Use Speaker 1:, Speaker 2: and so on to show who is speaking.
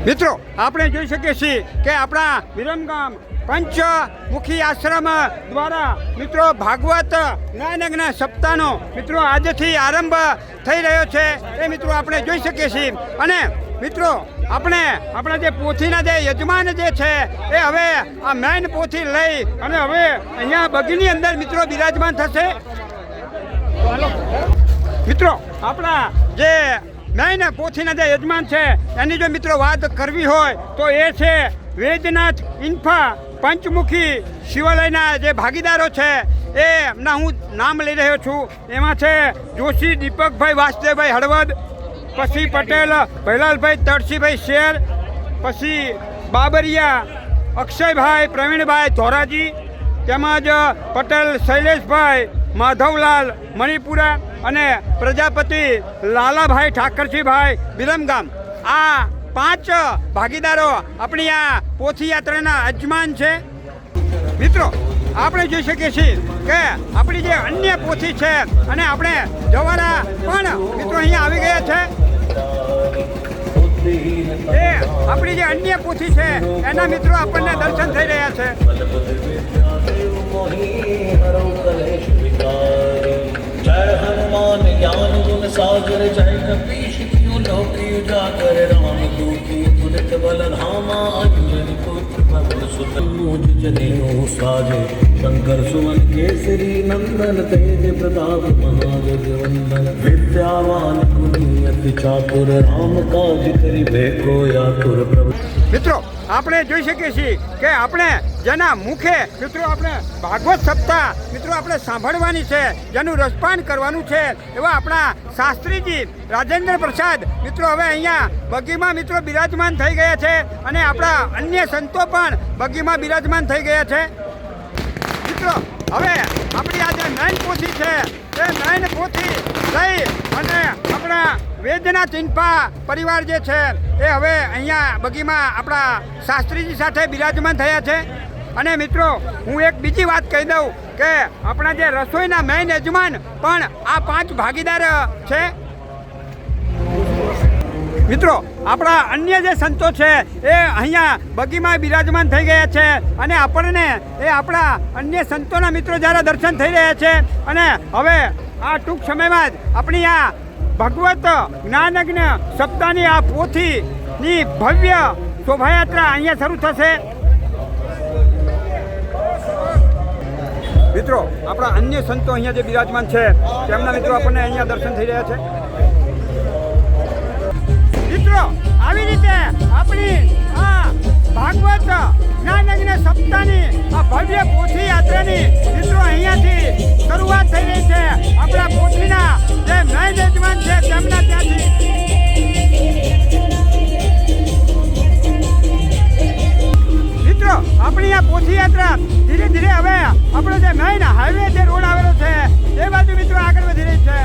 Speaker 1: મિત્રો આપણે જોઈ શકીએ છીએ કે આપણા વિરમગામ પંચમુખી આશ્રમ દ્વારા મિત્રો ભાગવત જ્ઞાનયજ્ઞ સપ્તાહનો મિત્રો આજથી આરંભ થઈ રહ્યો છે એ મિત્રો આપણે જોઈ શકીએ છીએ અને મિત્રો આપણે આપણા જે પોથીના જે યજમાન જે છે એ હવે આ મેઇન પોથી લઈ અને હવે અહીંયા બગીની અંદર મિત્રો બિરાજમાન થશે મિત્રો આપણા જે મેઇન પોથીના જે યજમાન છે એની જો મિત્રો વાત કરવી હોય તો એ છે વૈદ્યનાથ ઇન્ફા પંચમુખી શિવાલયના જે ભાગીદારો છે એમના હું નામ લઈ રહ્યો છું એમાં છે જોશી દીપકભાઈ વાસુદેવભાઈ હળવદ, પછી પટેલ ભૈલાલભાઈ તળસીભાઈ શેર, પછી બાબરિયા અક્ષયભાઈ પ્રવીણભાઈ ધોરાજી, તેમજ પટેલ શૈલેષભાઈ માધવલાલ મણિપુરા અને પ્રજાપતિ લાલાભાઈ ઠાકરજીભાઈ વિરમગામ. આ 5 ભાગીદારો આપણી આ પોથી યાત્રાના યજમાન છે. મિત્રો આપણે જોઈ શકીએ છીએ કે આપણી જે અન્ય પોથી છે અને આપણે જવાના પણ મિત્રો અહીંયા આવી ગયા છે. એ આપણી જે અન્ય પોથી છે એના મિત્રો આપણને દર્શન થઈ રહ્યા છે.
Speaker 2: जय हनुमान ज्ञान गुण सागर जय कपीश तिहु लोक उजागर राम दूती तुलित बल धामा अंजनी पुत्र पवन सुत मूज जनेऊ साजे शंकर सुवन केसरी नंदन तेज प्रताप महाजग वंदन विद्यावान गुणी अति चातुर राम काज करिबे को आतुर प्रभु.
Speaker 1: મિત્રો આપણે જોઈ શકીએ છીએ કે આપણે જેના મુખે મિત્રો આપણે ભાગવત સપ્તાહ મિત્રો આપણે સાંભળવાની છે, જેનું રસપાન કરવાનું છે એવા આપણા શાસ્ત્રીજી રાજેન્દ્ર પ્રસાદ મિત્રો હવે અહીંયા બગીમાં મિત્રો બિરાજમાન થઈ ગયા છે અને આપણા અન્ય સંતો પણ બગીમાં બિરાજમાન થઈ ગયા છે. મિત્રો હવે આપણી આ જે નયન પોથી છે એ નયન પોથી લઈ અને આપણા વૈદ્યનાથ ઇન્ફા પરિવાર જે છે એ હવે અહીંયા બગીમાં આપણા શાસ્ત્રીજી સાથે બિરાજમાન થયા છે. અને મિત્રો હું એક બીજી વાત કહી દઉં કે આપણા જે રસોઈના મેઇન યજમાન પણ આ 5 ભાગીદાર છે. મિત્રો આપણા અન્ય જે સંતો છે એ અહીંયા બગીમાં બિરાજમાન થઈ ગયા છે અને આપણને એ આપણા અન્ય સંતોના મિત્રો જ્યારે દર્શન થઈ રહ્યા છે અને હવે આ ટૂંક સમયમાં જ આપણી આ ભગવત જ્ઞાનયજ્ઞ સપ્તાહની આ પોથીની ભવ્ય શોભાયાત્રા અહીંયા શરૂ થશે. મિત્રો આપણા અન્ય સંતો અહીંયા જે બિરાજમાન છે તેમના મિત્રો આપણને અહીંયા દર્શન થઈ રહ્યા છે. મિત્રો આવી રીતે આપણી આ ભાગવત જ્ઞાનયજ્ઞ સપ્તાહની આ ભવ્ય પોથી યાત્રાની મિત્રો અહીંયાથી શરૂઆત થઈ રહી છે. આપણા પોથીના જે મેઇન યજમાન છે તેમના ત્યાંથી. મિત્રો આપણી આ પોથી યાત્રા ધીરે ધીરે હવે આપણો જે મેઇન હાઈવે જે રોડ આવેલો છે એ બાજુ મિત્રો આગળ વધી રહી છે.